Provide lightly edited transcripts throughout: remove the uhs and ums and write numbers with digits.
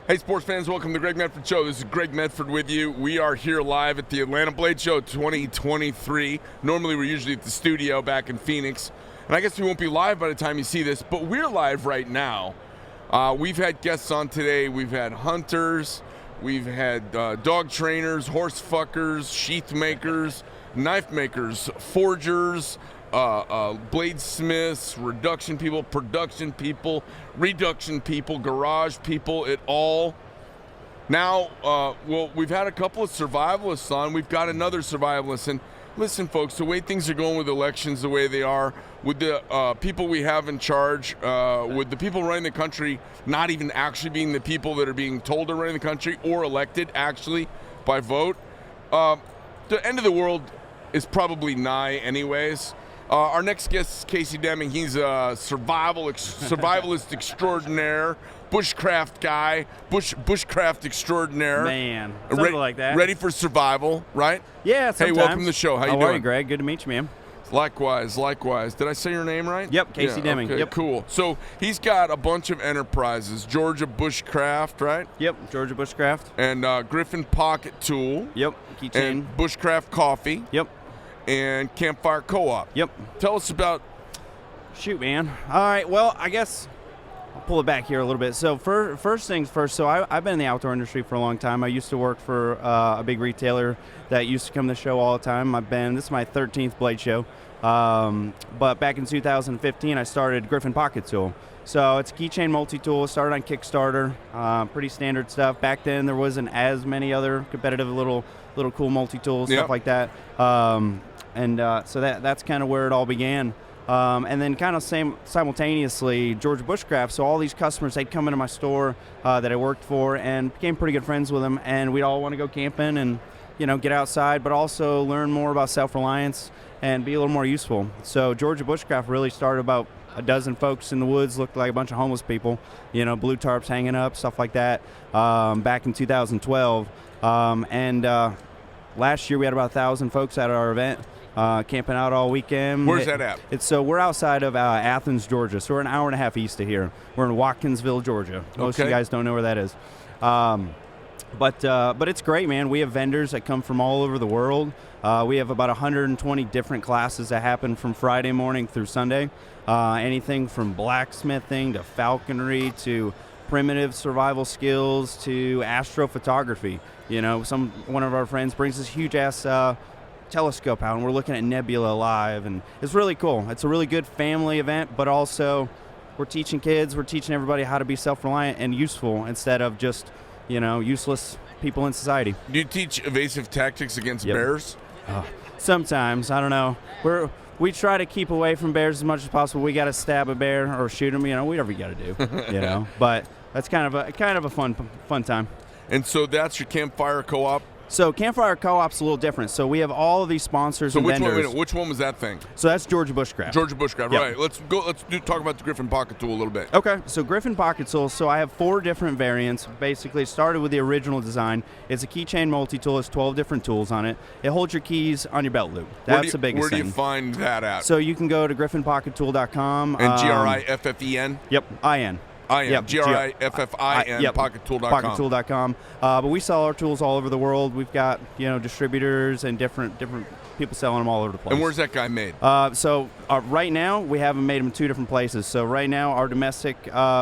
Hey, sports fans, welcome to the Greg Medford Show. This is Greg Medford with you. We are here live at the Atlanta Blade Show 2023. Normally, we're usually at the studio back in Phoenix. And I guess we won't be live by the time you see this, but we're live right now. We've had guests on today. We've had hunters. We've had dog trainers, horse fuckers, sheath makers, knife makers, forgers, bladesmiths, reduction people, production people, reduction people, garage people, it all. Now, well, we've had a couple of survivalists on. We've got another survivalist. And listen, folks, the way things are going with elections, the way they are, with the people we have in charge, with the people running the country not even actually being the people that are being told to run the country or elected actually by vote, the end of the world is probably nigh anyways. Our next guest is Casey Deming. He's a survivalist extraordinaire, bushcraft guy, bushcraft extraordinaire. Man, something like that. Ready for survival, right? Yeah, sometimes. Hey, welcome to the show. How you doing? How are you, Greg? Good to meet you, man. Likewise. Did I say your name right? Yep, Casey Deming. Okay, yep. Cool. So he's got a bunch of enterprises. Georgia Bushcraft, right? Yep, Georgia Bushcraft. And Griffin Pocket Tool. Yep, keychain. And Bushcraft Coffee. Yep. And Campfire CoOp. Yep. Tell us about... Shoot, man. All right, well, I guess I'll pull it back here a little bit. So first things first, so I've been in the outdoor industry for a long time. I used to work for a big retailer that used to come to the show all the time. This is my 13th Blade Show. But back in 2015, I started Griffin Pocket Tool. So it's a keychain multi-tool. Started on Kickstarter. Pretty standard stuff. Back then, there wasn't as many other competitive little cool multi-tools, stuff like that. So that's kind of where it all began. And then kind of simultaneously, Georgia Bushcraft. So all these customers, they'd come into my store that I worked for and became pretty good friends with them. And we'd all want to go camping and, get outside, but also learn more about self-reliance and be a little more useful. So Georgia Bushcraft really started about a dozen folks in the woods, looked like a bunch of homeless people, blue tarps hanging up, stuff like that, back in 2012. Last year we had about 1,000 folks at our event, camping out all weekend. Where's that at? So we're outside of Athens, Georgia. So we're an hour and a half east of here. We're in Watkinsville, Georgia. Most of you guys don't know where that is. But it's great, man. We have vendors that come from all over the world. We have about 120 different classes that happen from Friday morning through Sunday. Anything from blacksmithing to falconry to primitive survival skills to astrophotography. One of our friends brings this huge-ass telescope out, and we're looking at nebula live, and it's really cool. It's a really good family event, but also we're teaching kids, we're teaching everybody how to be self-reliant and useful instead of just useless people in society. Do you teach evasive tactics against bears? Sometimes. I don't know. We try to keep away from bears as much as possible. We got to stab a bear or shoot them, whatever you got to do, But that's kind of a fun time. And so that's your Campfire CoOp? So Campfire CoOp's a little different. So we have all of these sponsors and vendors. Which one was that thing? So that's Georgia Bushcraft. Georgia Bushcraft, yep. Right. Let's talk about the Griffin Pocket Tool a little bit. Okay. So Griffin Pocket Tool. So I have 4 different variants. Basically, it started with the original design. It's a keychain multi-tool. It's 12 different tools on it. It holds your keys on your belt loop. That's the biggest thing. Where do you find that at? So you can go to griffinpockettool.com. And Griffin? Yep. IN. Yep. Griffin, yep. pockettool.com. Pockettool.com. But we sell our tools all over the world. We've got, distributors and different people selling them all over the place. And where's that guy made? So right now, we have them made them 2 different places. So right now, our domestic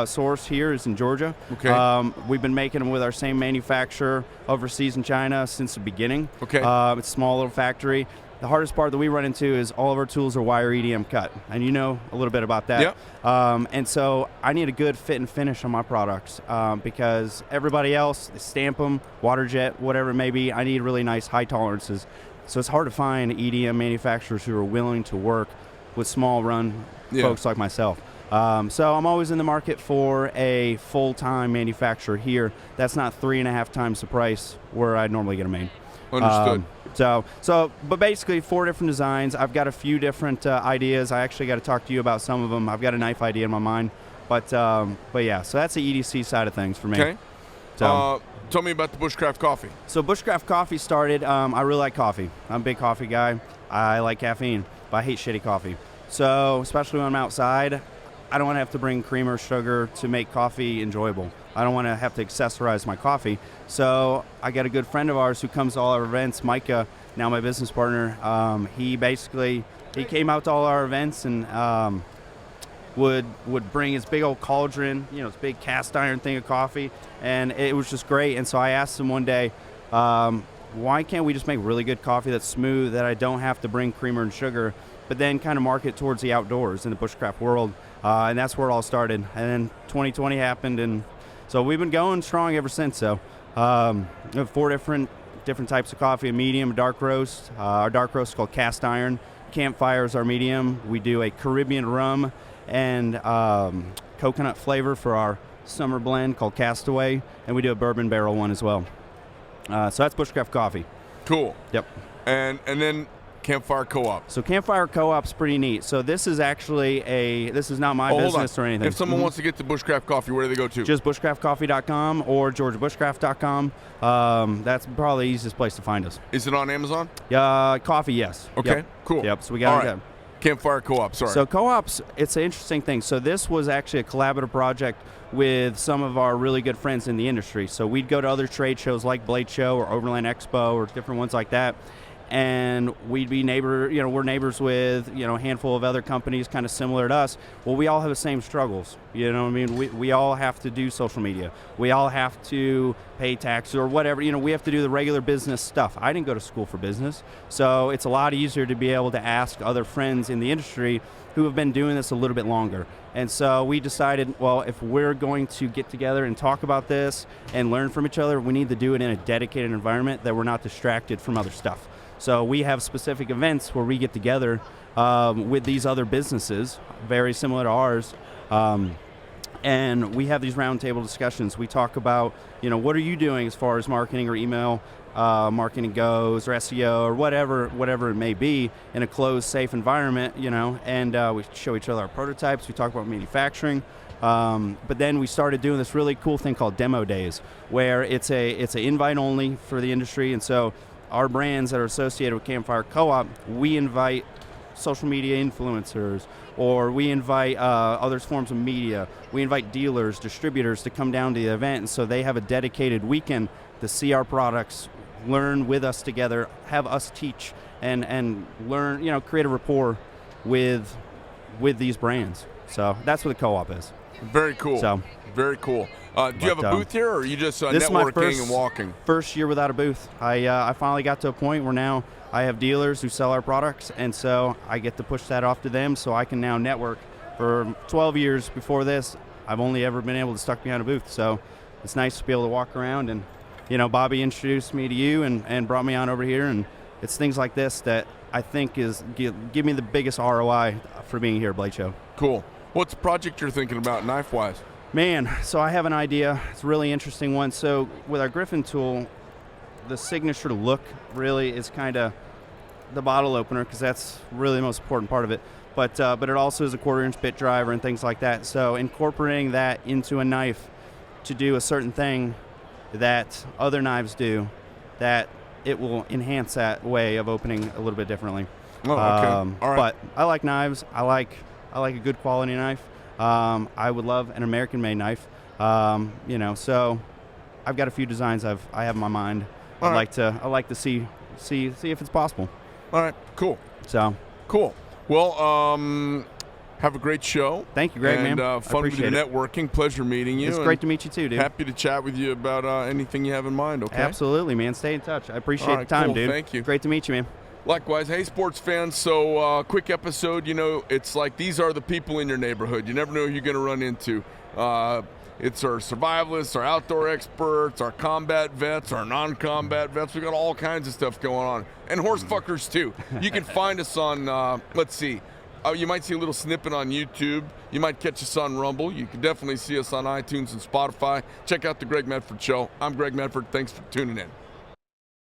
source here is in Georgia. Okay. We've been making them with our same manufacturer overseas in China since the beginning. Okay. It's a small little factory. The hardest part that we run into is all of our tools are wire EDM cut, and you know a little bit about that. Yep. And so I need a good fit and finish on my products because everybody else, they stamp them, water jet, whatever it may be. I need really nice high tolerances. So it's hard to find EDM manufacturers who are willing to work with small run folks like myself. So I'm always in the market for a full-time manufacturer here. That's not 3.5 times the price where I'd normally get them made. Understood. But basically 4 different designs. I've got a few different ideas. I actually got to talk to you about some of them. I've got a knife idea in my mind. But yeah, so that's the EDC side of things for me. Okay. So, tell me about the Bushcraft coffee. So Bushcraft coffee started, I really like coffee. I'm a big coffee guy. I like caffeine, but I hate shitty coffee. So especially when I'm outside, I don't want to have to bring cream or sugar to make coffee enjoyable. I don't want to have to accessorize my coffee. So I got a good friend of ours who comes to all our events, Micah, now my business partner. He came out to all our events and would bring his big old cauldron, his big cast iron thing of coffee, and it was just great. And so I asked him one day, why can't we just make really good coffee that's smooth, that I don't have to bring creamer and sugar, but then kind of market towards the outdoors in the bushcraft world? And that's where it all started. And then 2020 happened, and so we've been going strong ever since. So we have 4 different types of coffee: a medium, a dark roast. Our dark roast is called cast iron. Campfire is our medium. We do a Caribbean rum and coconut flavor for our summer blend called Castaway, and we do a bourbon barrel one as well. So that's Bushcraft coffee. Cool. Yep. And then Campfire CoOp. So Campfire CoOp's pretty neat. So this is actually this is not my business or anything. If someone wants to get to Bushcraft Coffee, where do they go to? Just bushcraftcoffee.com or georgiabushcraft.com. That's probably the easiest place to find us. Is it on Amazon? Coffee, yes. Okay, yep. cool. Yep, so we got it. Right. Campfire CoOp, sorry. So CoOps, it's an interesting thing. So this was actually a collaborative project with some of our really good friends in the industry. So we'd go to other trade shows like Blade Show or Overland Expo or different ones like that, and we'd be we're neighbors with, a handful of other companies kind of similar to us. Well, we all have the same struggles. You know what I mean? We all have to do social media. We all have to pay taxes or whatever. We have to do the regular business stuff. I didn't go to school for business, so it's a lot easier to be able to ask other friends in the industry who have been doing this a little bit longer. And so we decided, well, if we're going to get together and talk about this and learn from each other, we need to do it in a dedicated environment that we're not distracted from other stuff. So we have specific events where we get together with these other businesses, very similar to ours, and we have these roundtable discussions. We talk about, what are you doing as far as marketing or email marketing goes, or SEO, or whatever it may be, in a closed, safe environment, and we show each other our prototypes. We talk about manufacturing. But then we started doing this really cool thing called demo days, where it's an invite only for the industry. And so our brands that are associated with Campfire CoOp, we invite social media influencers, or we invite other forms of media. We invite dealers, distributors to come down to the event, and so they have a dedicated weekend to see our products, learn with us together, have us teach, and learn, create a rapport with these brands. So that's what the co-op is. Very cool. So very cool. Do you have a booth here, or are you just this networking and walking? First year without a booth. I finally got to a point where now I have dealers who sell our products, and so I get to push that off to them, so I can now network. For 12 years before this, I've only ever been able to stuck behind a booth, so it's nice to be able to walk around. And Bobby introduced me to you and brought me on over here, and it's things like this that I think give me the biggest ROI for being here at Blade Show. Cool. What's the project you're thinking about knife-wise? Man, so I have an idea. It's a really interesting one. So with our Griffin tool, the signature look really is kind of the bottle opener, because that's really the most important part of it. But it also is a 1/4-inch bit driver and things like that. So incorporating that into a knife to do a certain thing that other knives do, that it will enhance that way of opening a little bit differently. Oh, okay. All right. But I like knives. I like a good quality knife. I would love an American-made knife. So I've got a few designs I have in my mind. I'd like to see if it's possible. All right. Cool. So cool. Well, have a great show. Thank you, Greg, and, man. fun with your networking. Pleasure meeting you. It's great to meet you too, dude. Happy to chat with you about anything you have in mind. Okay. Absolutely, man. Stay in touch. I appreciate the time, cool. dude. Thank you. Great to meet you, man. Likewise. Hey, sports fans. So, quick episode. It's like these are the people in your neighborhood. You never know who you're going to run into. It's our survivalists, our outdoor experts, our combat vets, our non-combat vets. We got all kinds of stuff going on, and horse fuckers too. You can find us on. Let's see. You might see a little snippet on YouTube. You might catch us on Rumble. You can definitely see us on iTunes and Spotify. Check out the Greg Medford Show. I'm Greg Medford. Thanks for tuning in.